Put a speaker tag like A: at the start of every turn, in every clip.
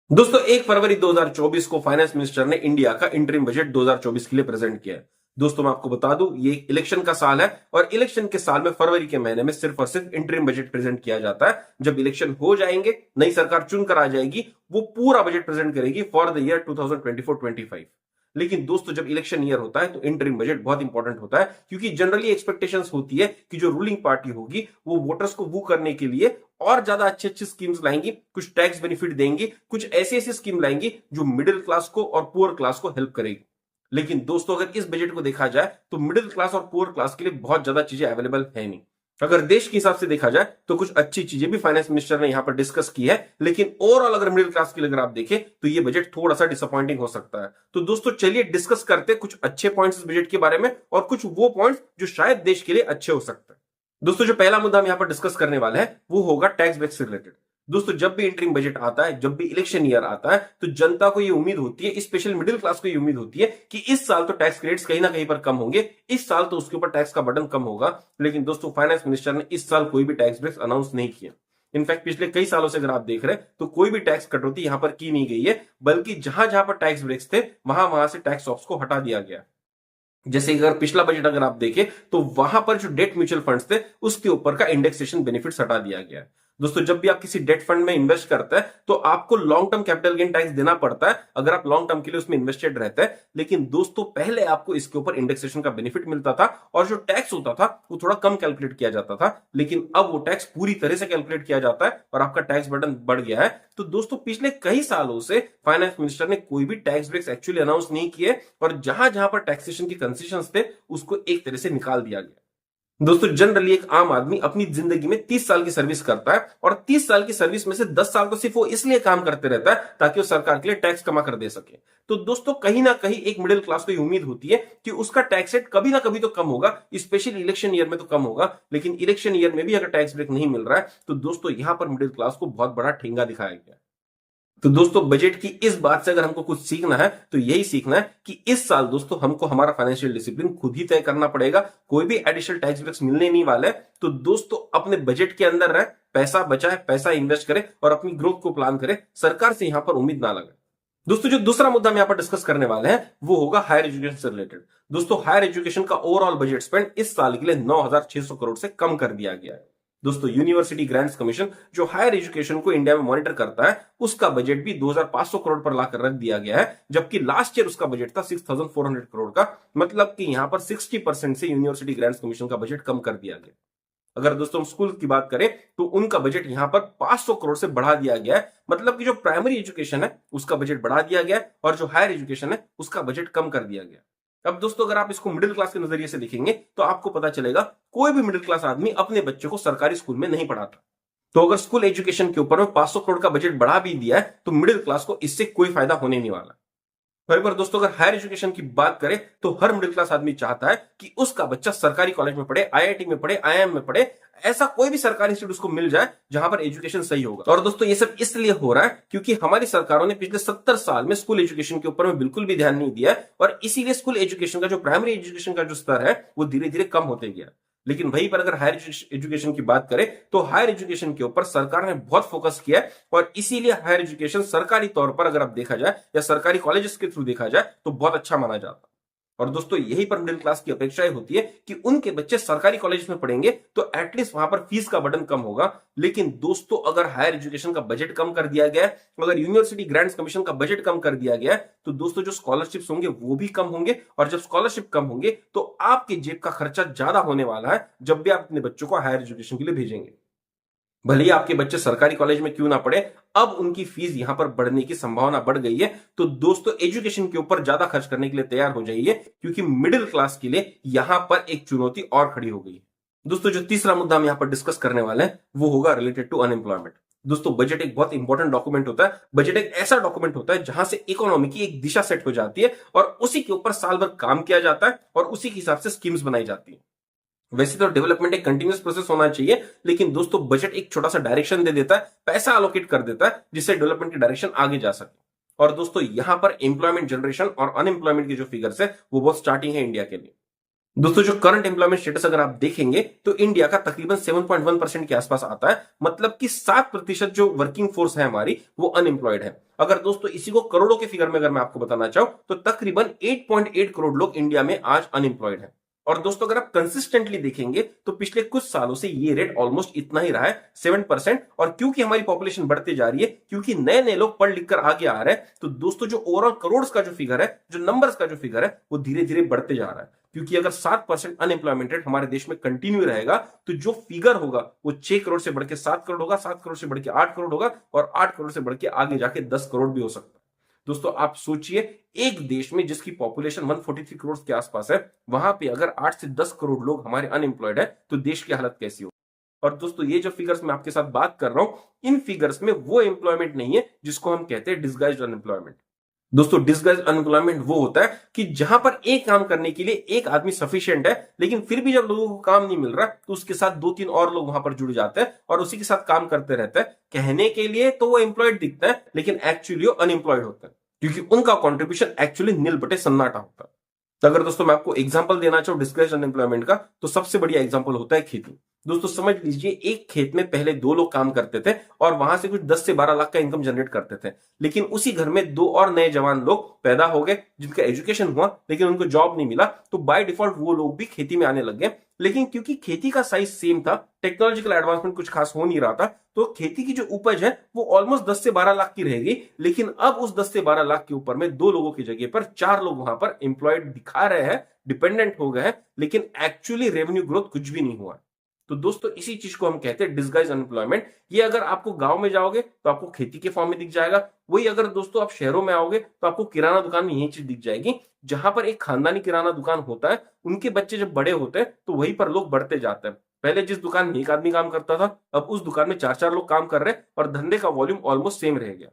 A: दोस्तों 1 फरवरी 2024 को finance minister ने इंडिया का इंटरिम बजट 2024 के लिए प्रेजेंट किया है। दोस्तों मैं आपको बता दूं ये इलेक्शन का साल है और इलेक्शन के साल में फरवरी के महीने में सिर्फ और सिर्फ इंटरिम बजट प्रेजेंट किया जाता है। जब इलेक्शन हो जाएंगे, नई सरकार चुनकर आ जाएगी, वो पूरा बजट प्रेजेंट करेगी फॉर द ईयर 2024-25। लेकिन दोस्तों जब इलेक्शन ईयर होता है तो इंटरिम बजट बहुत इंपॉर्टेंट होता है, क्योंकि जनरली एक्सपेक्टेशंस होती है कि जो रूलिंग पार्टी होगी वो वोटर्स को वू करने के लिए और ज्यादा अच्छे अच्छे स्कीम्स लाएंगी, कुछ टैक्स बेनिफिट देंगी, कुछ ऐसी ऐसी स्कीम लाएंगी जो मिडिल क्लास को और पुअर क्लास को हेल्प करेगी। लेकिन दोस्तों अगर इस बजट को देखा जाए तो मिडिल क्लास और पुअर क्लास के लिए बहुत ज्यादा चीजें अवेलेबल है नहीं। अगर देश के हिसाब से देखा जाए तो कुछ अच्छी चीजें भी फाइनेंस मिनिस्टर ने यहां पर डिस्कस की है, लेकिन ओवरऑल अगर मिडिल क्लास के लिए अगर आप देखें तो ये बजट थोड़ा सा डिसअपॉइंटिंग हो सकता है। तो दोस्तों चलिए डिस्कस करते हैं कुछ अच्छे पॉइंट्स इस बजट के बारे में और कुछ वो पॉइंट्स जो शायद देश के लिए अच्छे हो सकते हैं। दोस्तों जो पहला मुद्दा हम यहां पर डिस्कस करने वाले हैं वो होगा टैक्स ब्रेक से रिलेटेड। दोस्तों जब भी इंटरिम बजट आता है, जब भी इलेक्शन ईयर आता है, तो जनता को ये उम्मीद होती है, स्पेशल मिडिल क्लास को ये उम्मीद होती है कि इस साल तो टैक्स क्रेडिट्स कहीं ना कहीं पर कम होंगे, इस साल तो उसके ऊपर टैक्स का बर्डन कम होगा। लेकिन दोस्तों फाइनेंस मिनिस्टर ने इस साल कोई भी टैक्स ब्रेक अनाउंस नहीं किया। इनफैक्ट पिछले कई सालों से अगर आप देख रहे हैं तो कोई भी टैक्स कटौती यहां पर की नहीं गई है, बल्कि जहां जहां पर टैक्स ब्रेक्स थे वहां वहां से टैक्स ऑफ्स को हटा दिया गया। जैसे अगर पिछला बजट अगर आप देखें तो वहां पर जो डेट म्यूचुअल फंड्स थे उसके ऊपर का इंडेक्सेशन बेनिफिट्स हटा दिया गया है। दोस्तों जब भी आप किसी डेट फंड में इन्वेस्ट करते हैं तो आपको long term capital gain tax देना पड़ता है अगर आप लॉन्ग टर्म के लिए उसमें इन्वेस्टेड रहते हैं। लेकिन दोस्तों पहले आपको इसके ऊपर इंडेक्सेशन का बेनिफिट मिलता था और जो टैक्स होता था वो थोड़ा कम कैलकुलेट किया जाता था, लेकिन अब वो टैक्स पूरी तरह से कैलकुलेट किया जाता है और आपका टैक्स बर्डन बढ़ गया है। तो दोस्तों पिछले कई सालों से फाइनेंस मिनिस्टर ने कोई भी टैक्स ब्रेक्स एक्चुअली अनाउंस नहीं किए और जहां जहां पर टैक्सेशन के कंसेशंस थे उसको एक तरह से निकाल दिया गया। दोस्तों जनरली एक आम आदमी अपनी जिंदगी में 30 साल की सर्विस करता है और 30 साल की सर्विस में से 10 साल तो सिर्फ वो इसलिए काम करते रहता है ताकि वो सरकार के लिए टैक्स कमा कर दे सके। तो दोस्तों कहीं ना कहीं एक मिडिल क्लास को ये उम्मीद होती है कि उसका टैक्स रेट कभी ना कभी तो कम होगा, स्पेशली इलेक्शन ईयर में तो कम होगा। लेकिन इलेक्शन ईयर में भी अगर टैक्स ब्रेक नहीं मिल रहा है तो दोस्तों यहां पर मिडिल क्लास को बहुत बड़ा ठेंगा दिखाया गया। तो दोस्तों बजट की इस बात से अगर हमको कुछ सीखना है तो यही सीखना है कि इस साल दोस्तों हमको हमारा फाइनेंशियल डिसिप्लिन खुद ही तय करना पड़ेगा। कोई भी एडिशनल टैक्स ब्रेक्स मिलने नहीं वाले। तो दोस्तों अपने बजट के अंदर रहे, पैसा बचाए, पैसा इन्वेस्ट करे और अपनी ग्रोथ को प्लान करे। सरकार से यहां पर उम्मीद ना लगे। दोस्तों जो दूसरा मुद्दा हम यहां पर डिस्कस करने वाले हैं वो होगा हायर एजुकेशन से रिलेटेड। दोस्तों हायर एजुकेशन का ओवरऑल बजट स्पेंड इस साल के लिए 9,600 करोड़ से कम कर दिया गया है। दोस्तों यूनिवर्सिटी ग्रांट्स कमीशन जो हायर एजुकेशन को इंडिया में मॉनिटर करता है उसका बजट भी 2,500 करोड़ पर लाकर रख दिया गया है, जबकि लास्ट ईयर उसका बजट था 6,400 करोड़ का। मतलब कि यहां पर 60% से यूनिवर्सिटी ग्रांट्स कमीशन का बजट कम कर दिया गया। अगर दोस्तों हम स्कूल की बात करें तो उनका बजट यहां पर 500 करोड़ से बढ़ा दिया गया है। मतलब कि जो प्राइमरी एजुकेशन है उसका बजट बढ़ा दिया गया है और जो हायर एजुकेशन है उसका बजट कम कर दिया गया। अब दोस्तों अगर आप इसको मिडिल क्लास के नजरिए से देखेंगे तो आपको पता चलेगा कोई भी मिडिल क्लास आदमी अपने बच्चे को सरकारी स्कूल में नहीं पढ़ाता। तो अगर स्कूल एजुकेशन के ऊपर में 500 करोड़ का बजट बढ़ा भी दिया है तो मिडिल क्लास को इससे कोई फायदा होने नहीं वाला। वहीं पर दोस्तों अगर हायर एजुकेशन की बात करें तो हर मिडिल क्लास आदमी चाहता है कि उसका बच्चा सरकारी कॉलेज में पढ़े, आईआईटी में पढ़े, आईआईएम में पढ़े, ऐसा कोई भी सरकारी इंस्टीट्यूट उसको मिल जाए जहां पर एजुकेशन सही होगा। और दोस्तों ये सब इसलिए हो रहा है क्योंकि हमारी सरकारों ने पिछले 70 साल में स्कूल एजुकेशन के ऊपर में बिल्कुल भी ध्यान नहीं दिया है और इसीलिए स्कूल एजुकेशन का जो प्राइमरी एजुकेशन का जो स्तर है वो धीरे धीरे कम होते गया। लेकिन वहीं पर अगर हायर एजुकेशन की बात करें तो हायर एजुकेशन के ऊपर सरकार ने बहुत फोकस किया है और इसीलिए हायर एजुकेशन सरकारी तौर पर अगर आप देखा जाए या सरकारी कॉलेजेस के थ्रू देखा जाए तो बहुत अच्छा माना जाता है। और दोस्तों यही पर मिडिल क्लास की अपेक्षाएं होती है कि उनके बच्चे सरकारी कॉलेज में पढ़ेंगे तो एटलीस्ट वहां पर फीस का बर्डन कम होगा। लेकिन दोस्तों अगर हायर एजुकेशन का बजट कम कर दिया गया है, अगर यूनिवर्सिटी ग्रांट्स कमीशन का बजट कम कर दिया गया है तो दोस्तों जो स्कॉलरशिप्स होंगे वो भी कम होंगे और जब स्कॉलरशिप कम होंगे तो आपके जेब का खर्चा ज्यादा होने वाला है जब भी आप अपने बच्चों को हायर एजुकेशन के लिए भेजेंगे। भले ही आपके बच्चे सरकारी कॉलेज में क्यों ना पढ़े, अब उनकी फीस यहां पर बढ़ने की संभावना बढ़ गई है। तो दोस्तों एजुकेशन के ऊपर ज्यादा खर्च करने के लिए तैयार हो जाइए क्योंकि मिडिल क्लास के लिए यहां पर एक चुनौती और खड़ी हो गई है। दोस्तों जो तीसरा मुद्दा हम यहां पर डिस्कस करने वाले हैं वो होगा रिलेटेड टू अनएम्प्लॉयमेंट। दोस्तों बजट एक बहुत इंपॉर्टेंट डॉक्यूमेंट होता है। बजट एक ऐसा डॉक्यूमेंट होता है जहां से इकोनॉमी की एक दिशा सेट हो जाती है और उसी के ऊपर साल भर काम किया जाता है और उसी के हिसाब से स्कीम्स बनाई जाती है। वैसे तो डेवलपमेंट एक कंटिन्यूअस प्रोसेस होना चाहिए, लेकिन दोस्तों बजट एक छोटा सा डायरेक्शन दे देता है, पैसा अलोकेट कर देता है जिससे डेवलपमेंट की डायरेक्शन आगे जा सके। और दोस्तों यहां पर एम्प्लॉयमेंट जनरेशन और अनएम्प्लॉयमेंट की जो फिगर्स है वो बहुत स्टार्टिंग है इंडिया के लिए। दोस्तों जो करंट एम्प्लॉयमेंट स्टेटस अगर आप देखेंगे तो इंडिया का तकरीबन 7.1% के आसपास आता है, मतलब कि 7% जो वर्किंग फोर्स है हमारी वो अनएम्प्लॉयड है। अगर दोस्तों इसी को करोड़ों के फिगर में अगर मैं आपको बताना चाहूं तो तकरीबन 8.8 करोड़ लोग इंडिया में आज अनएम्प्लॉयड है। और दोस्तों अगर आप कंसिस्टेंटली देखेंगे तो पिछले कुछ सालों से ये रेट ऑलमोस्ट इतना ही रहा है, 7%। और क्योंकि हमारी पॉपुलेशन बढ़ती जा रही है, क्योंकि नए नए लोग पढ़ लिख कर आगे आ रहे हैं, तो दोस्तों जो ओवरऑल करोड़ का जो फिगर है, जो नंबर्स का जो फिगर है, वो धीरे धीरे बढ़ते जा रहा है। क्योंकि अगर 7% अनएम्प्लॉयमेंट रेट हमारे देश में कंटिन्यू रहेगा तो जो फिगर होगा वो 6 करोड़ से बढ़ के 7 करोड़ होगा, 7 करोड़ से बढ़ के 8 करोड़ होगा, और 8 करोड़ से बढ़ के आगे जाके 10 करोड़ भी हो सकता है। दोस्तों आप सोचिए, एक देश में जिसकी पॉपुलेशन 143 करोड़ के आसपास है, वहां पे अगर 8 से 10 करोड़ लोग हमारे अनएम्प्लॉयड है तो देश की हालत कैसी हो। और दोस्तों ये जो फिगर्स मैं आपके साथ बात कर रहा हूं, इन फिगर्स में वो एम्प्लॉयमेंट नहीं है जिसको हम कहते हैं डिसगाइज्ड अनएम्प्लॉयमेंट। दोस्तों डिसगाइज्ड अनएम्प्लॉयमेंट वो होता है कि जहां पर एक काम करने के लिए एक आदमी सफिशिएंट है, लेकिन फिर भी जब लोगों को काम नहीं मिल रहा तो उसके साथ 2-3 और लोग वहां पर जुड़ जाते हैं और उसी के साथ काम करते रहते हैं। कहने के लिए तो वो एम्प्लॉयड दिखता है, लेकिन एक्चुअली वो अनएम्प्लॉयड होता है, क्योंकि उनका कॉन्ट्रीब्यूशन एक्चुअली नील बटे सन्नाटा होता है। तो अगर दोस्तों मैं आपको एग्जांपल देना चाहूं डिस्करेज अनएम्प्लॉयमेंट का, तो सबसे बढ़िया एग्जांपल होता है खेती। दोस्तों समझ लीजिए, एक खेत में पहले 2 लोग काम करते थे और वहां से कुछ 10 से 12 लाख का इनकम जनरेट करते थे, लेकिन उसी घर में 2 और नए जवान लोग पैदा हो गए जिनका एजुकेशन हुआ, लेकिन उनको जॉब नहीं मिला, तो बाय डिफॉल्ट वो लोग भी खेती में आने लग गए। लेकिन क्योंकि खेती का साइज सेम था, टेक्नोलॉजिकल एडवांसमेंट कुछ खास हो नहीं रहा था, तो खेती की जो उपज है वो ऑलमोस्ट 10 से 12 लाख की रहेगी। लेकिन अब उस 10 से 12 लाख के ऊपर में 2 लोगों की जगह पर 4 लोग वहां पर एम्प्लॉयड दिखा रहे हैं, डिपेंडेंट हो गए हैं, लेकिन एक्चुअली रेवेन्यू ग्रोथ कुछ भी नहीं हुआ। तो दोस्तों इसी चीज को हम कहते हैं डिसगाइज अनएम्प्लॉयमेंट। ये अगर आपको गांव में जाओगे तो आपको खेती के फॉर्म में दिख जाएगा, वही अगर दोस्तों आप शहरों में आओगे तो आपको किराना दुकान में यही चीज दिख जाएगी। जहां पर एक खानदानी किराना दुकान होता है, उनके बच्चे जब बड़े होते हैं तो वहीं पर लोग बढ़ते जाते हैं। पहले जिस दुकान में एक आदमी काम करता था, अब उस दुकान में 4-4 लोग काम कर रहे हैं और धंधे का वॉल्यूम ऑलमोस्ट सेम रह गया।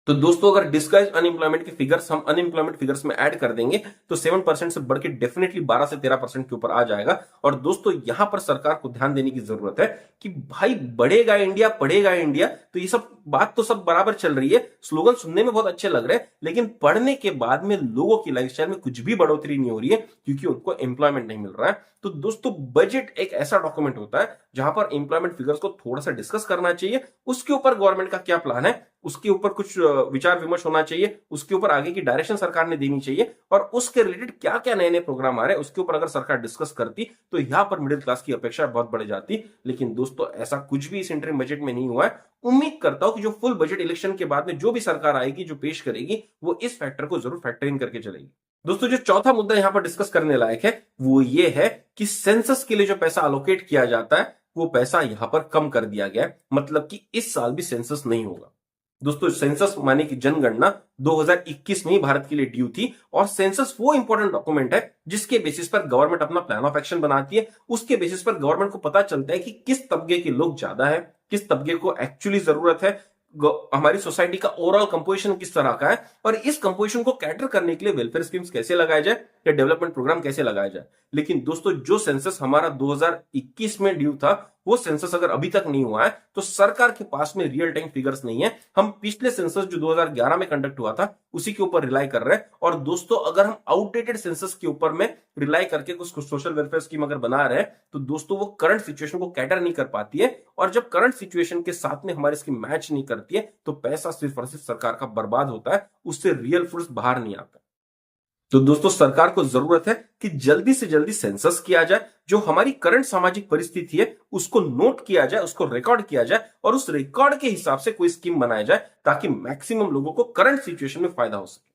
A: तो दोस्तों अगर डिस्गाइज अनएम्प्लॉयमेंट के फिगर्स हम अनएम्प्लॉयमेंट फिगर्स में ऐड कर देंगे तो 7% से बढ़ के डेफिनेटली 12 से 13% के ऊपर आ जाएगा। और दोस्तों यहां पर सरकार को ध्यान देने की जरूरत है कि भाई बढ़ेगा इंडिया, पढ़ेगा इंडिया, तो ये सब बात तो सब बराबर चल रही है, स्लोगन सुनने में बहुत अच्छे लग रहे हैं, लेकिन पढ़ने के बाद में लोगों की लाइफस्टाइल में कुछ भी बढ़ोतरी नहीं हो रही है, क्योंकि उनको एम्प्लॉयमेंट नहीं मिल रहा है। तो दोस्तों बजट एक ऐसा डॉक्यूमेंट होता है जहां पर एम्प्लॉयमेंट फिगर्स को थोड़ा सा डिस्कस करना चाहिए, उसके ऊपर गवर्नमेंट का क्या प्लान है उसके ऊपर कुछ विचार विमर्श होना चाहिए, उसके ऊपर आगे की डायरेक्शन सरकार ने देनी चाहिए, और उसके रिलेटेड क्या क्या नए नए प्रोग्राम आ रहे हैं उसके ऊपर अगर सरकार डिस्कस करती तो यहां पर मिडिल क्लास की अपेक्षा बहुत बढ़ जाती। लेकिन दोस्तों ऐसा कुछ भी इस इंटरिम बजट में नहीं हुआ है। उम्मीद करता हूं कि जो फुल बजट इलेक्शन के बाद में जो भी सरकार आएगी, जो पेश करेगी, वो इस फैक्टर को जरूर फैक्टर इन करके चलेगी। दोस्तों जो चौथा मुद्दा यहां पर डिस्कस करने लायक है वो ये है कि सेंसस के लिए जो पैसा अलोकेट किया जाता है वो पैसा यहां पर कम कर दिया गया है, मतलब कि इस साल भी सेंसस नहीं होगा। दोस्तों सेंसस माने कि जनगणना 2021 में ही भारत के लिए ड्यू थी, और सेंसस वो इंपॉर्टेंट डॉक्यूमेंट है जिसके बेसिस पर गवर्नमेंट अपना प्लान ऑफ एक्शन बनाती है। उसके बेसिस पर गवर्नमेंट को पता चलता है कि किस तबके के लोग ज्यादा है, किस तबके को एक्चुअली जरूरत है, हमारी सोसाइटी का ओवरऑल कंपोजिशन किस तरह का है, और इस कंपोजिशन को कैटर करने के लिए वेलफेयर स्कीम्स कैसे लगाए जाए या डेवलपमेंट प्रोग्राम कैसे लगाया जाए। लेकिन दोस्तों जो सेंसस हमारा 2021 में ड्यू था, वो सेंसस अगर अभी तक नहीं हुआ है तो सरकार के पास में रियल टाइम फिगर्स नहीं है। हम पिछले सेंसस जो 2011 में कंडक्ट हुआ था उसी के ऊपर रिलाई कर रहे हैं। और दोस्तों अगर हम आउटडेटेड सेंसस के ऊपर में रिलाई करके कुछ सोशल वेलफेयर स्कीम अगर बना रहे हैं तो दोस्तों वो करंट सिचुएशन को कैटर नहीं कर पाती है, और जब करंट सिचुएशन के साथ में हमारी स्कीम मैच नहीं करती है तो पैसा सिर्फ और सिर्फ सरकार का बर्बाद होता है, उससे रियल फ्रूट्स बाहर नहीं आता। तो दोस्तों सरकार को जरूरत है कि जल्दी से जल्दी सेंसस किया जाए, जो हमारी करंट सामाजिक परिस्थिति है उसको नोट किया जाए, उसको रिकॉर्ड किया जाए, और उस रिकॉर्ड के हिसाब से कोई स्कीम बनाया जाए ताकि मैक्सिमम लोगों को करंट सिचुएशन में फायदा हो सके।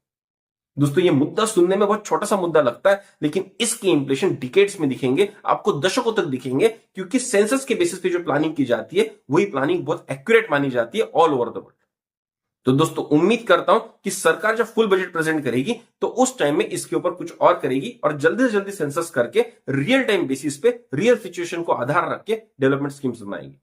A: दोस्तों ये मुद्दा सुनने में बहुत छोटा सा मुद्दा लगता है, लेकिन इसके इंप्लीकेशन डिकेड्स में दिखेंगे, आपको दशकों तक दिखेंगे, क्योंकि सेंसस के बेसिस पे जो प्लानिंग की जाती है वही प्लानिंग बहुत एक्यूरेट मानी जाती है ऑल ओवर द वर्ल्ड। तो दोस्तों उम्मीद करता हूं कि सरकार जब फुल बजट प्रेजेंट करेगी तो उस टाइम में इसके ऊपर कुछ और करेगी, और जल्दी से जल्दी सेंसस करके रियल टाइम बेसिस पे रियल सिचुएशन को आधार रख के डेवलपमेंट स्कीम्स बनाएगी।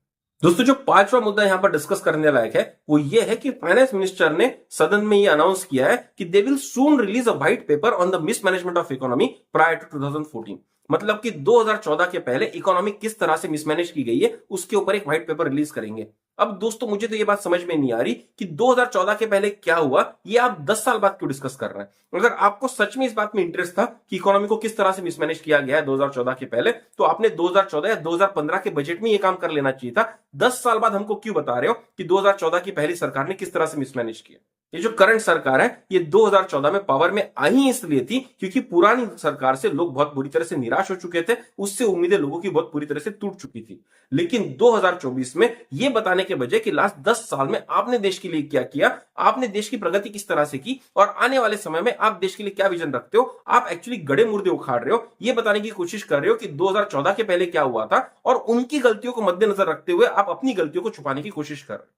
A: दोस्तों जो पांचवा मुद्दा यहां पर डिस्कस करने लायक है वो ये है कि फाइनेंस मिनिस्टर ने सदन में ये अनाउंस किया है कि they will soon release a white paper on the mismanagement of economy prior to 2014। मतलब कि 2014 के पहले इकोनॉमी किस तरह से मिसमैनेज की गई है उसके ऊपर एक व्हाइट पेपर रिलीज करेंगे। अब दोस्तों मुझे तो ये बात समझ में नहीं आ रही कि 2014 के पहले क्या हुआ, ये आप 10 साल बाद क्यों डिस्कस कर रहे हैं। अगर आपको सच में इस बात में इंटरेस्ट था कि इकोनॉमी को किस तरह से मिसमैनेज किया गया है 2014 के पहले, तो आपने 2014 या 2015 के बजट में ये काम कर लेना चाहिए था। 10 साल बाद हमको क्यों बता रहे हो कि 2014 की पहली सरकार ने किस तरह से मिसमैनेज किया। ये जो करंट सरकार है ये 2014 में पावर में आई इसलिए थी क्योंकि पुरानी सरकार से लोग बहुत बुरी तरह से निराश हो चुके थे, उससे उम्मीदें लोगों की बहुत बुरी तरह से टूट चुकी थी। लेकिन 2024 में ये बताने के बजाय कि लास्ट 10 साल में आपने देश के लिए क्या किया, आपने देश की प्रगति किस तरह से की और आने वाले समय में आप देश के लिए क्या विजन रखते हो, आप एक्चुअली गड़े मुर्दे उखाड़ रहे हो, ये बताने की कोशिश कर रहे हो कि 2014 के पहले क्या हुआ था और उनकी गलतियों को मद्देनजर रखते हुए आप अपनी गलतियों को छुपाने की कोशिश कर रहे हो।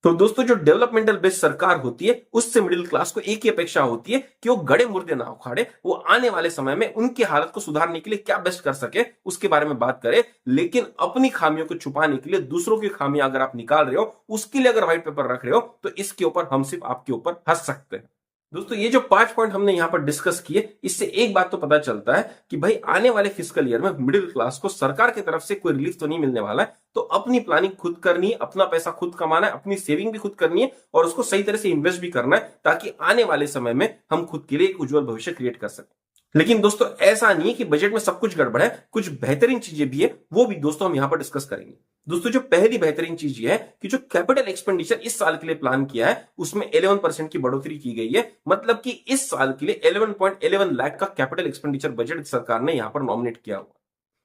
A: तो दोस्तों जो डेवलपमेंटल बेस्ड सरकार होती है उससे मिडिल क्लास को एक ही अपेक्षा होती है कि वो गड़े मुर्दे ना उखाड़े, वो आने वाले समय में उनकी हालत को सुधारने के लिए क्या बेस्ट कर सके उसके बारे में बात करे। लेकिन अपनी खामियों को छुपाने के लिए दूसरों की खामियां अगर आप निकाल रहे हो, उसके लिए अगर व्हाइट पेपर रख रहे हो, तो इसके ऊपर हम सिर्फ आपके ऊपर हंस सकते हैं। दोस्तों ये जो 5 पॉइंट हमने यहां पर डिस्कस किए, इससे एक बात तो पता चलता है कि भाई आने वाले फिस्कल ईयर में मिडिल क्लास को सरकार की तरफ से कोई रिलीफ तो नहीं मिलने वाला है। तो अपनी प्लानिंग खुद करनी है, अपना पैसा खुद कमाना है, अपनी सेविंग भी खुद करनी है और उसको सही तरह से इन्वेस्ट भी करना है, ताकि आने वाले समय में हम खुद के लिए एक उज्जवल भविष्य क्रिएट कर सकें। लेकिन दोस्तों ऐसा नहीं है कि बजट में सब कुछ गड़बड़ है, कुछ बेहतरीन चीजें भी है, वो भी दोस्तों हम यहां पर डिस्कस करेंगे। दोस्तों जो पहली बेहतरीन चीज ये है कि जो कैपिटल एक्सपेंडिचर इस साल के लिए प्लान किया है उसमें 11% की बढ़ोतरी की गई है। मतलब कि इस साल के लिए 11.11 लाख का कैपिटल एक्सपेंडिचर बजट सरकार ने यहां पर नॉमिनेट किया हुआ।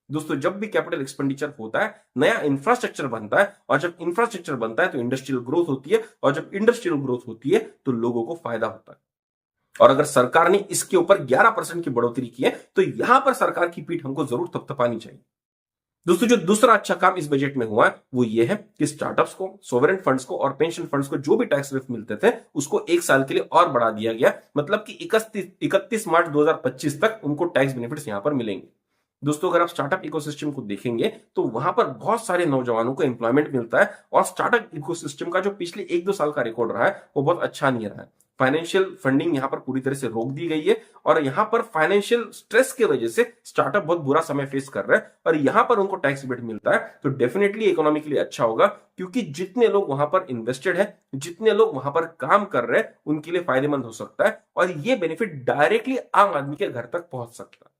A: दोस्तों जब भी कैपिटल एक्सपेंडिचर होता है, नया इंफ्रास्ट्रक्चर बनता है और जब इंफ्रास्ट्रक्चर बनता है तो इंडस्ट्रियल ग्रोथ होती है और जब इंडस्ट्रियल ग्रोथ होती है तो लोगों को फायदा होता है। और अगर सरकार ने इसके ऊपर 11% की बढ़ोतरी की है तो यहां पर सरकार की पीठ हमको जरूर थपथपानी चाहिए। दोस्तों जो दूसरा अच्छा काम इस बजट में हुआ है वो ये है कि स्टार्टअप्स को, सोवरेन फंड्स को और पेंशन फंड्स को जो भी टैक्स रिलीफ मिलते थे उसको एक साल के लिए और बढ़ा दिया गया। मतलब कि 31 मार्च 2025 तक उनको टैक्स बेनिफिट्स यहां पर मिलेंगे। दोस्तों अगर आप स्टार्टअप इकोसिस्टम को देखेंगे तो वहां पर बहुत सारे नौजवानों को एम्प्लॉयमेंट मिलता है और स्टार्टअप इकोसिस्टम का जो पिछले 1-2 साल का रिकॉर्ड रहा है वो बहुत अच्छा नहीं रहा है। फाइनेंशियल फंडिंग यहां पर पूरी तरह से रोक दी गई है और यहां पर फाइनेंशियल स्ट्रेस की वजह से स्टार्टअप बहुत बुरा समय फेस कर रहा है और यहां पर उनको टैक्स रिबेट मिलता है तो डेफिनेटली इकोनॉमी के लिए अच्छा होगा, क्योंकि जितने लोग वहां पर इन्वेस्टेड है, जितने लोग वहां पर काम कर रहे हैं उनके लिए फायदेमंद हो सकता है और ये बेनिफिट डायरेक्टली आम आदमी के घर तक पहुंच सकता है।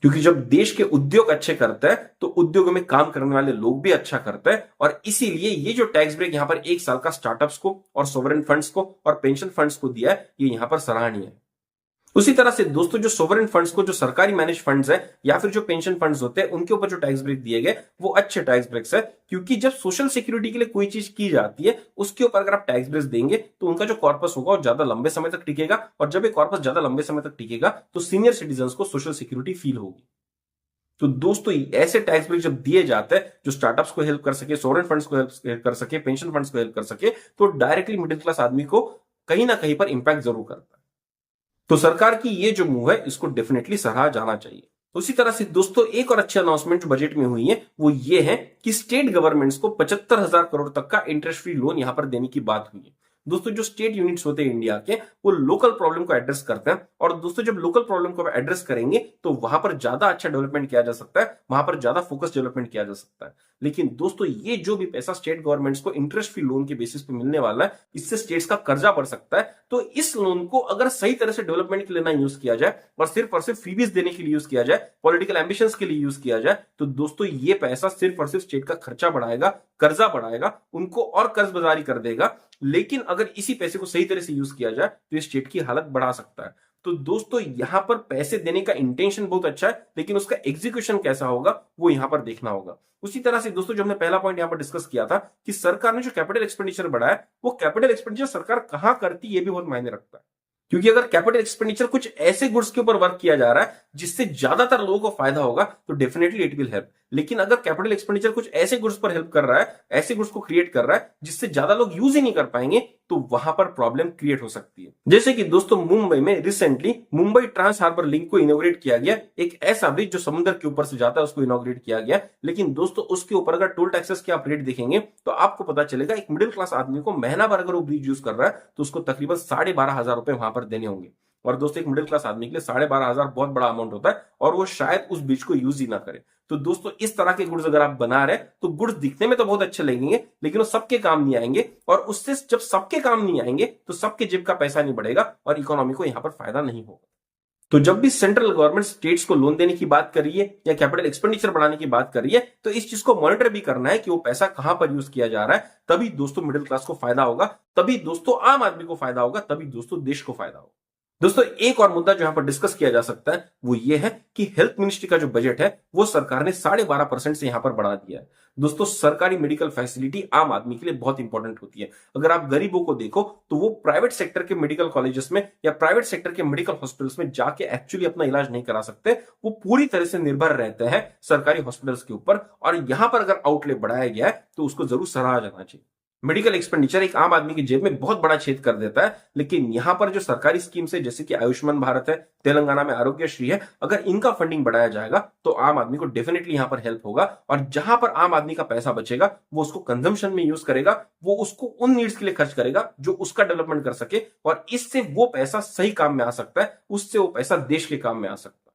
A: क्योंकि जब देश के उद्योग अच्छे करते हैं तो उद्योगों में काम करने वाले लोग भी अच्छा करते हैं और इसीलिए ये जो टैक्स ब्रेक यहां पर एक साल का स्टार्टअप्स को और सोवरेन फंड्स को और पेंशन फंड्स को दिया है, ये यहां पर सराहनीय है। उसी तरह से दोस्तों जो सोवरेन फंड्स को, जो सरकारी मैनेज फंड्स है या फिर जो पेंशन फंड्स होते हैं, उनके ऊपर जो टैक्स ब्रेक दिए गए वो अच्छे टैक्स ब्रेक्स है। क्योंकि जब सोशल सिक्योरिटी के लिए कोई चीज की जाती है उसके ऊपर अगर आप टैक्स ब्रेक्स देंगे तो उनका जो कॉर्पस होगा वो ज्यादा लंबे समय तक टिकेगा और जब ये कॉर्पस ज्यादा लंबे समय तक टिकेगा तो सीनियर सिटीजन को सोशल सिक्योरिटी फील होगी। तो दोस्तों ऐसे टैक्स ब्रेक जब दिए जाते हैं जो स्टार्टअप्स को हेल्प कर सके, सोवरेन फंड्स को हेल्प कर सके, पेंशन फंड्स को हेल्प कर सके, तो डायरेक्टली मिडिल क्लास आदमी को कहीं ना कहीं पर इंपैक्ट जरूर करता है। तो सरकार की ये जो मूव है इसको डेफिनेटली सराहा जाना चाहिए। उसी तरह से दोस्तों एक और अच्छी अनाउंसमेंट जो बजट में हुई है वो ये है कि स्टेट गवर्नमेंट्स को 75,000 करोड़ तक का इंटरेस्ट फ्री लोन यहां पर देने की बात हुई है। दोस्तों जो स्टेट यूनिट्स होते हैं इंडिया के वो लोकल प्रॉब्लम को एड्रेस करते हैं और दोस्तों जब लोकल प्रॉब्लम को एड्रेस करेंगे तो वहां पर ज्यादा अच्छा डेवलपमेंट किया जा सकता है, वहां पर ज्यादा फोकस डेवलपमेंट किया जा सकता है। लेकिन दोस्तों ये जो भी पैसा स्टेट गवर्नमेंट्स को इंटरेस्ट फ्री लोन के बेसिस पे मिलने वाला है, इससे स्टेट्स का कर्जा बढ़ सकता है। तो इस लोन को अगर सही तरह से डेवलपमेंट के लिए ना यूज किया जाए और सिर्फ फ्रीबीज देने के लिए यूज किया जाए, पॉलिटिकल एम्बिशंस के लिए यूज किया जाए, तो दोस्तों ये पैसा सिर्फ और सिर्फ स्टेट का खर्चा बढ़ाएगा, कर्जा बढ़ाएगा, उनको और कर्जबाजारी कर देगा। लेकिन अगर इसी पैसे को सही तरह से यूज किया जाए तो ये स्टेट की हालत बढ़ा सकता है। तो दोस्तों यहां पर पैसे देने का इंटेंशन बहुत अच्छा है, लेकिन उसका एग्जीक्यूशन कैसा होगा वो यहां पर देखना होगा। उसी तरह से दोस्तों जो हमने पहला पॉइंट यहां पर डिस्कस किया था कि सरकार ने जो कैपिटल एक्सपेंडिचर बढ़ाया, वो कैपिटल एक्सपेंडिचर सरकार कहां करती है ये भी बहुत मायने रखता है। क्योंकि अगर कैपिटल एक्सपेंडिचर कुछ ऐसे गुड्स के ऊपर वर्क किया जा रहा है जिससे ज्यादातर लोगों को फायदा होगा तो डेफिनेटली इट विल हेल्प। लेकिन अगर कैपिटल एक्सपेंडिचर कुछ ऐसे गुड्स पर हेल्प कर रहा है, ऐसे गुड्स को क्रिएट कर रहा है जिससे ज्यादा लोग यूज ही नहीं कर पाएंगे, तो वहां पर प्रॉब्लम क्रिएट हो सकती है। जैसे कि दोस्तों मुंबई में recently Mumbai Trans Harbour Link को इनोग्रेट किया गया, एक ऐसा ब्रिज जो समुद्र के ऊपर से जाता है उसको इनोग्रेट किया गया। लेकिन दोस्तों उसके ऊपर अगर टोल टैक्सेस के आप रेट देखेंगे तो आपको पता चलेगा एक मिडिल क्लास आदमी को महीना भर अगर वो ब्रिज यूज कर रहा है तो उसको तकरीबन 12,500 रुपए वहां पर देने होंगे। और दोस्तों एक मिडिल क्लास आदमी के लिए 12,500 बहुत बड़ा अमाउंट होता है और वो शायद उस ब्रिज को यूज ही ना करे। तो दोस्तों इस तरह के गुड्स अगर आप बना रहे हैं तो गुड्स दिखने में तो बहुत अच्छे लगेंगे, लेकिन वो सबके काम नहीं आएंगे, और उससे जब सबके काम नहीं आएंगे तो सबके जेब का पैसा नहीं बढ़ेगा और इकोनॉमी को यहां पर फायदा नहीं होगा। तो जब भी सेंट्रल गवर्नमेंट स्टेट्स को लोन देने की बात कर रही है या कैपिटल एक्सपेंडिचर बढ़ाने की बात कर रही है, तो इस चीज को मॉनिटर भी करना है कि वो पैसा कहां पर यूज किया जा रहा है। तभी दोस्तों मिडिल क्लास को फायदा होगा, तभी दोस्तों आम आदमी को फायदा होगा, तभी दोस्तों देश को फायदा होगा। दोस्तों एक और मुद्दा जो यहां पर डिस्कस किया जा सकता है वो ये है कि हेल्थ मिनिस्ट्री का जो बजट है वो सरकार ने 12.5% से यहां पर बढ़ा दिया है। दोस्तों सरकारी मेडिकल फैसिलिटी आम आदमी के लिए बहुत इंपॉर्टेंट होती है। अगर आप गरीबों को देखो तो वो प्राइवेट सेक्टर के मेडिकल कॉलेजेस में या प्राइवेट सेक्टर के मेडिकल हॉस्पिटल्स में जाके एक्चुअली अपना इलाज नहीं करा सकते, वो पूरी तरह से निर्भर रहते हैं सरकारी हॉस्पिटल्स के ऊपर, और यहां पर अगर आउटलेट बढ़ाया गया है तो उसको जरूर सराहा जाना चाहिए। मेडिकल एक्सपेंडिचर एक आम आदमी की जेब में बहुत बड़ा छेद कर देता है, लेकिन यहां पर जो सरकारी स्कीम्स है जैसे कि आयुष्मान भारत है, तेलंगाना में आरोग्यश्री है, अगर इनका फंडिंग बढ़ाया जाएगा तो आम आदमी को डेफिनेटली यहां पर हेल्प होगा, और जहां पर आम आदमी का पैसा बचेगा वो उसको कंजम्पशन में यूज करेगा, वो उसको उन नीड्स के लिए खर्च करेगा जो उसका डेवलपमेंट कर सके, और इससे वो पैसा सही काम में आ सकता है, उससे वो पैसा देश के काम में आ सकता है।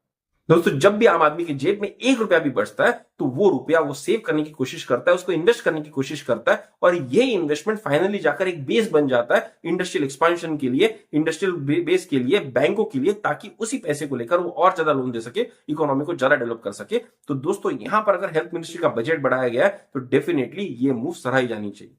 A: दोस्तों जब भी आम आदमी की जेब में 1 रुपया भी बचता है तो वो रुपया वो सेव करने की कोशिश करता है, उसको इन्वेस्ट करने की कोशिश करता है, और ये इन्वेस्टमेंट फाइनली जाकर एक बेस बन जाता है इंडस्ट्रियल एक्सपांशन के लिए, इंडस्ट्रियल बेस के लिए, बैंकों के लिए, ताकि उसी पैसे को लेकर वो और ज्यादा लोन दे सके, इकोनॉमी को ज्यादा डेवलप कर सके। तो दोस्तों यहां पर अगर हेल्थ मिनिस्ट्री का बजट बढ़ाया गया है तो डेफिनेटली ये मूव सराही जानी चाहिए।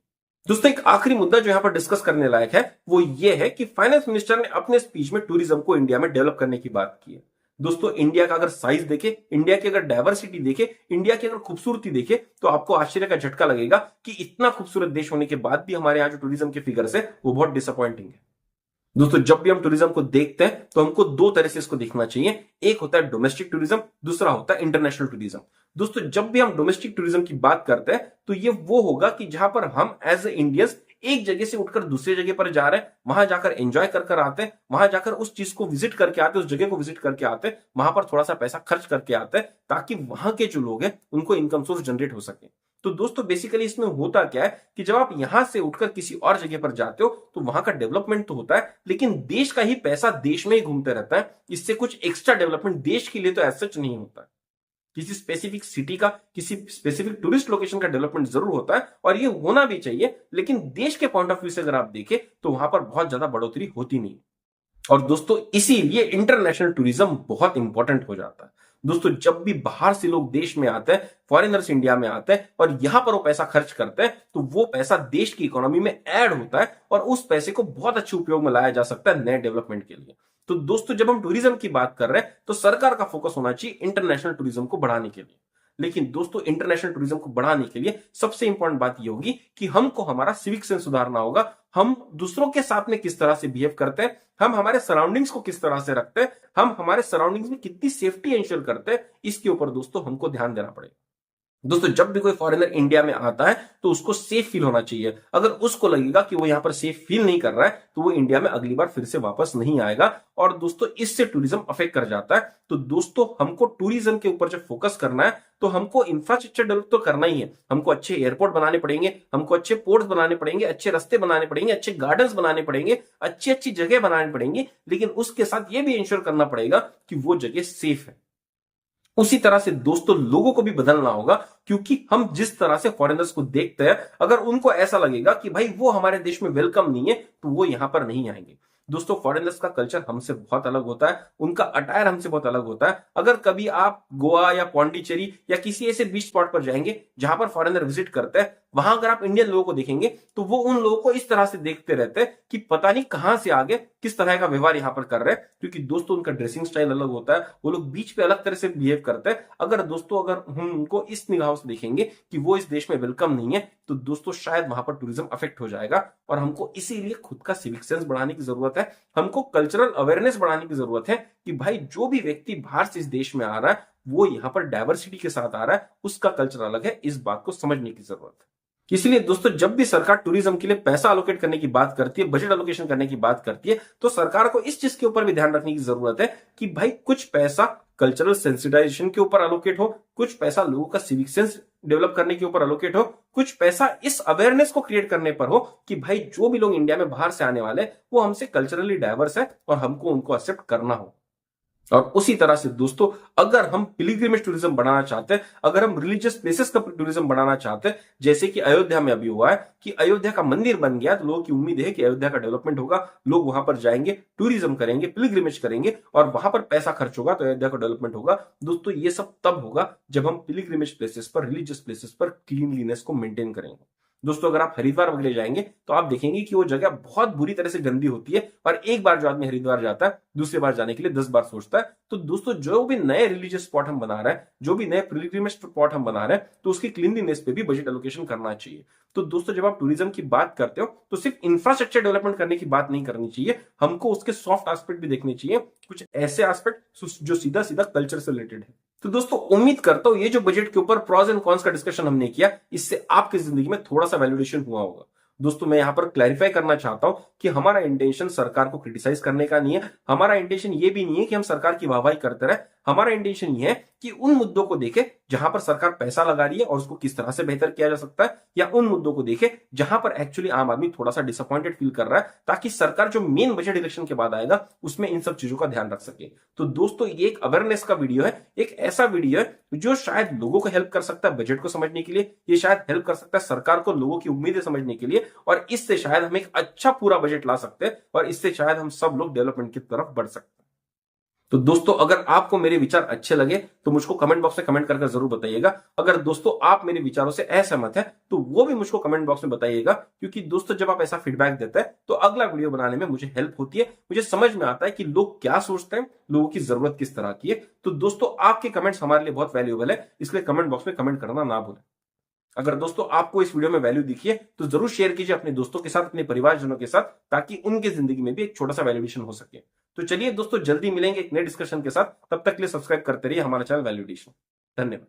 A: दोस्तों एक आखिरी मुद्दा जो यहां पर डिस्कस करने लायक है वो ये है कि फाइनेंस मिनिस्टर ने अपने स्पीच में टूरिज्म को इंडिया में डेवलप करने की बात की है। दोस्तों इंडिया का अगर साइज देखे, इंडिया की अगर डायवर्सिटी देखे, इंडिया की अगर खूबसूरती देखे, तो आपको आश्चर्य का झटका लगेगा कि इतना खूबसूरत देश होने के बाद भी हमारे यहाँ जो टूरिज्म के फिगर्स है वो बहुत डिसअपॉइंटिंग है। दोस्तों जब भी हम टूरिज्म को देखते हैं तो हमको दो तरह से इसको देखना चाहिए, एक होता है डोमेस्टिक टूरिज्म, दूसरा होता है इंटरनेशनल टूरिज्म। दोस्तों जब भी हम डोमेस्टिक टूरिज्म की बात करते हैं तो ये वो होगा कि जहां पर हम एज ए इंडियंस एक जगह से उठकर दूसरी जगह पर जा रहे हैं, वहां जाकर एंजॉय कर आते हैं, वहां जाकर उस चीज को विजिट करके आते हैं, उस जगह को विजिट करके आते हैं, वहां पर थोड़ा सा पैसा खर्च करके आते हैं ताकि वहां के जो लोग हैं उनको इनकम सोर्स जनरेट हो सके। तो दोस्तों बेसिकली इसमें होता क्या है कि जब आप यहां से उठकर किसी और जगह पर जाते हो तो वहां का डेवलपमेंट तो होता है, लेकिन देश का ही पैसा देश में ही घूमते रहता है, इससे कुछ एक्स्ट्रा डेवलपमेंट देश के लिए तो एज सच नहीं होता है। किसी स्पेसिफिक सिटी का, किसी स्पेसिफिक टूरिस्ट लोकेशन का डेवलपमेंट जरूर होता है और ये होना भी चाहिए, लेकिन देश के पॉइंट ऑफ व्यू से अगर आप देखें तो वहां पर बहुत ज्यादा बढ़ोतरी होती नहीं। और दोस्तों इसीलिए इंटरनेशनल टूरिज्म बहुत इंपॉर्टेंट हो जाता है। दोस्तों जब भी बाहर से लोग देश में आते हैं, फॉरेनर्स इंडिया में आते हैं और यहां पर वो पैसा खर्च करते हैं, तो वो पैसा देश की इकोनॉमी में ऐड होता है और उस पैसे को बहुत अच्छे उपयोग में लाया जा सकता है नए डेवलपमेंट के लिए। तो दोस्तों जब हम टूरिज्म की बात कर रहे हैं तो सरकार का फोकस होना चाहिए इंटरनेशनल टूरिज्म को बढ़ाने के लिए। लेकिन दोस्तों इंटरनेशनल टूरिज्म को बढ़ाने के लिए सबसे इंपॉर्टेंट बात यह होगी कि हमको हमारा सिविक सेंस सुधारना होगा। हम दूसरों के साथ में किस तरह से बिहेव करते हैं, हम हमारे सराउंडिंग्स को किस तरह से रखते हैं, हम हमारे सराउंडिंग्स में कितनी सेफ्टी इंश्योर करते हैं, इसके ऊपर दोस्तों हमको ध्यान देना पड़ेगा। दोस्तों जब भी कोई फॉरेनर इंडिया में आता है तो उसको सेफ फील होना चाहिए। अगर उसको लगेगा कि वो यहां पर सेफ फील नहीं कर रहा है तो वो इंडिया में अगली बार फिर से वापस नहीं आएगा, और दोस्तों इससे टूरिज्म अफेक्ट कर जाता है। तो दोस्तों हमको टूरिज्म के ऊपर जब फोकस करना है तो हमको इंफ्रास्ट्रक्चर डेवलप तो करना ही है। हमको अच्छे एयरपोर्ट बनाने पड़ेंगे, हमको अच्छे पोर्ट्स बनाने पड़ेंगे, अच्छे रास्ते बनाने पड़ेंगे, अच्छे गार्डन्स बनाने पड़ेंगे, अच्छी अच्छी जगह बनानी पड़ेंगी, लेकिन उसके साथ ये भी इंश्योर करना पड़ेगा कि वो जगह सेफ है। उसी तरह से दोस्तों लोगों को भी बदलना होगा, क्योंकि हम जिस तरह से फॉरेनर्स को देखते हैं, अगर उनको ऐसा लगेगा कि भाई वो हमारे देश में वेलकम नहीं है तो वो यहां पर नहीं आएंगे। दोस्तों फॉरेनर्स का कल्चर हमसे बहुत अलग होता है, उनका अटायर हमसे बहुत अलग होता है। अगर कभी आप गोवा या पौंडीचेरी या किसी ऐसे बीच स्पॉट पर जाएंगे जहां पर फॉरेनर विजिट करते हैं, वहां अगर आप इंडियन लोगों को देखेंगे तो वो उन लोगों को इस तरह से देखते रहते हैं कि पता नहीं कहां से आगे किस तरह का व्यवहार यहां पर कर रहे हैं, क्योंकि दोस्तों उनका ड्रेसिंग स्टाइल अलग होता है, वो लोग बीच पे अलग तरह से बिहेव करते हैं। अगर हम उनको इस निगाहों से देखेंगे कि वो इस देश में वेलकम नहीं है, तो दोस्तों शायद वहां पर टूरिज्म अफेक्ट हो जाएगा। और हमको इसीलिए खुद का सिविक सेंस बढ़ाने की जरूरत है, हमको कल्चरल अवेयरनेस बढ़ाने की जरूरत है कि भाई जो भी व्यक्ति बाहर से इस देश में आ रहा है वो यहाँ पर डायवर्सिटी के साथ आ रहा है, उसका कल्चर अलग है, इस बात को समझने की जरूरत है। इसलिए दोस्तों जब भी सरकार टूरिज्म के लिए पैसा अलोकेट करने की बात करती है, बजट अलोकेशन करने की बात करती है, तो सरकार को इस चीज के ऊपर भी ध्यान रखने की जरूरत है कि भाई कुछ पैसा कल्चरल सेंसिटाइजेशन के ऊपर अलोकेट हो, कुछ पैसा लोगों का सिविक सेंस डेवलप करने के ऊपर अलोकेट हो, कुछ पैसा इस अवेयरनेस को क्रिएट करने पर हो कि भाई जो भी लोग इंडिया में बाहर से आने वाले वो हमसे कल्चरली डाइवर्स है और हमको उनको एक्सेप्ट करना हो। और उसी तरह से दोस्तों, अगर हम पिलग्रिमेज टूरिज्म बढ़ाना चाहते हैं, अगर हम रिलीजियस प्लेसेस का टूरिज्म बढ़ाना चाहते हैं, जैसे कि अयोध्या में अभी हुआ है कि अयोध्या का मंदिर बन गया, तो लोगों की उम्मीद है कि अयोध्या का डेवलपमेंट होगा, लोग वहां पर जाएंगे, टूरिज्म करेंगे, पिलग्रिमेज करेंगे और वहां पर पैसा खर्च होगा, तो अयोध्या का डेवलपमेंट होगा। दोस्तों, ये सब तब होगा जब हम पिलग्रिमेज प्लेसेस पर, रिलीजियस प्लेसेस पर क्लीनलीनेस को मेंटेन करेंगे। दोस्तों, अगर आप हरिद्वार वगैरह जाएंगे तो आप देखेंगे कि वो जगह बहुत बुरी तरह से गंदी होती है और एक बार जो आदमी हरिद्वार जाता है, दूसरी बार जाने के लिए 10 बार सोचता है। तो दोस्तों, जो भी नए रिलीजियस स्पॉट हम बना रहे हैं, जो भी नए पिलग्रिमेज स्पॉट हम बना रहे हैं, तो उसकी क्लीनलीनेस पे भी बजट एलोकेशन करना चाहिए। तो दोस्तों, जब आप टूरिज्म की बात करते हो तो सिर्फ इंफ्रास्ट्रक्चर डेवलपमेंट करने की बात नहीं करनी चाहिए, हमको उसके सॉफ्ट एस्पेक्ट भी देखने चाहिए, कुछ ऐसे एस्पेक्ट जो सीधा सीधा कल्चर से रिलेटेड है। तो दोस्तों, उम्मीद करता हूं ये जो बजट के ऊपर प्रॉस एंड कॉन्स का डिस्कशन हमने किया, इससे आपकी जिंदगी में थोड़ा सा वैल्यूएशन हुआ होगा। दोस्तों, मैं यहां पर क्लैरिफाई करना चाहता हूं कि हमारा इंटेंशन सरकार को क्रिटिसाइज करने का नहीं है, हमारा इंटेंशन ये भी नहीं है कि हम सरकार की वाहवाही करते रहे। हमारा इंटेंशन ये है कि उन मुद्दों को देखें जहां पर सरकार पैसा लगा रही है और उसको किस तरह से बेहतर किया जा सकता है, या उन मुद्दों को देखें जहां पर एक्चुअली आम आदमी थोड़ा सा डिसअपॉइंटेड फील कर रहा है, ताकि सरकार जो मेन बजट इलेक्शन के बाद आएगा उसमें इन सब चीजों का ध्यान रख सके। तो दोस्तों, ये एक अवेयरनेस का वीडियो है, एक ऐसा वीडियो है जो शायद लोगों को हेल्प कर सकता है बजट को समझने के लिए, ये शायद हेल्प कर सकता है सरकार को लोगों की उम्मीदें समझने के लिए, और इससे शायद हम एक अच्छा पूरा बजट ला सकते हैं और इससे शायद हम सब लोग डेवलपमेंट की तरफ बढ़ सकते हैं। तो दोस्तों, अगर आपको मेरे विचार अच्छे लगे तो मुझको कमेंट बॉक्स में कमेंट करके जरूर बताइएगा। अगर दोस्तों आप मेरे विचारों से असहमत है तो वो भी मुझको कमेंट बॉक्स में बताइएगा, क्योंकि दोस्तों जब आप ऐसा फीडबैक देते हैं तो अगला वीडियो बनाने में मुझे हेल्प होती है, मुझे समझ में आता है कि लोग क्या सोचते हैं, लोगों की जरूरत किस तरह की है। तो दोस्तों, आपके कमेंट्स हमारे लिए बहुत वैल्यूएबल है, इसलिए कमेंट बॉक्स में कमेंट करना ना भूलें। अगर दोस्तों आपको इस वीडियो में वैल्यू दिखी है तो जरूर शेयर कीजिए अपने दोस्तों के साथ, अपने परिवारजनों के साथ, ताकि उनके जिंदगी में भी एक छोटा सा वैल्यूएशन हो सके। तो चलिए दोस्तों, जल्दी मिलेंगे एक नए डिस्कशन के साथ, तब तक के लिए सब्सक्राइब करते रहिए हमारा चैनल वैल्यूएशन। धन्यवाद।